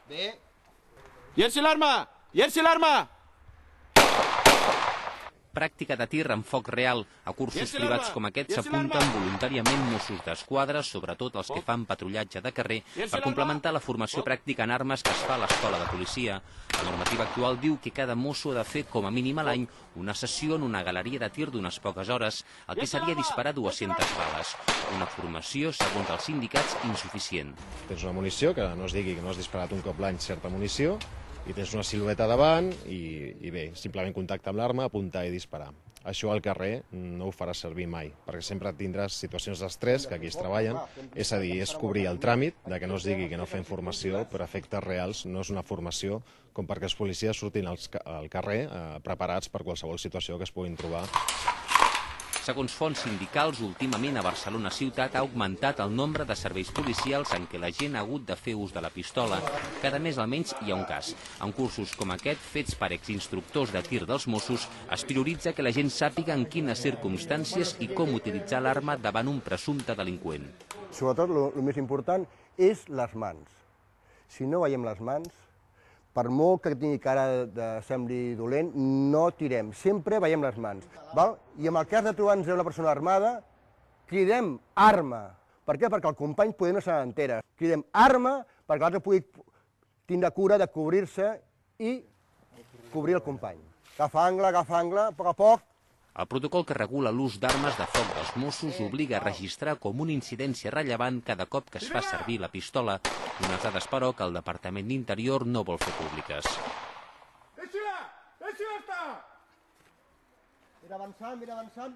Bé. Llenci l'arma! Llenci l'arma! Pràctica de tir amb foc real. A cursos privats com aquest s'apunten voluntàriament Mossos d'Esquadra, sobretot els que fan patrullatge de carrer, per complementar la formació pràctica en armes que es fa a l'escola de policia. La normativa actual diu que cada mosso ha de fer com a mínim a l'any una sessió en una galeria de tir d'unes poques hores, el que seria disparar 200 bales. Una formació, segons els sindicats, insuficient. Tens una munició, que no es digui que no has disparat un cop l'any certa munició, i tens una silueta davant i bé, simplement contacte amb l'arma, apuntar i disparar. Això al carrer no ho faràs servir mai, perquè sempre tindràs situacions d'estrès, que aquí es treballen, és a dir, és cobrir el tràmit de que no es digui que no fem formació, però a efectes reals no és una formació com perquè els policies surtin al carrer preparats per qualsevol situació que es puguin trobar. Segons fonts sindicals, últimament a Barcelona ciutat ha augmentat el nombre de serveis policials en què la gent ha hagut de fer ús de la pistola. Cada mes almenys hi ha un cas. En cursos com aquest, fets per exinstructors de tir dels Mossos, es prioritza que la gent sàpiga en quines circumstàncies i com utilitzar l'arma davant un presumpte delinqüent. Sobretot, el més important és les mans. Si no veiem les mans, per molt que tingui cara de sembli dolent, no tirem. Sempre veiem les mans. I en el cas de trobar-nos una persona armada, cridem arma. Per què? Perquè el company poder no se n'entera. Cridem arma perquè l'altre pugui tindre cura de cobrir-se i cobrir el company. Agafa angle, a poc a poc. El protocol que regula l'ús d'armes de foc dels Mossos obliga a registrar com una incidència rellevant cada cop que es fa servir la pistola, unes dades, però, que el Departament d'Interior no vol fer públiques. Deixi-la! Deixi-la estar! Mira avançant, mira avançant.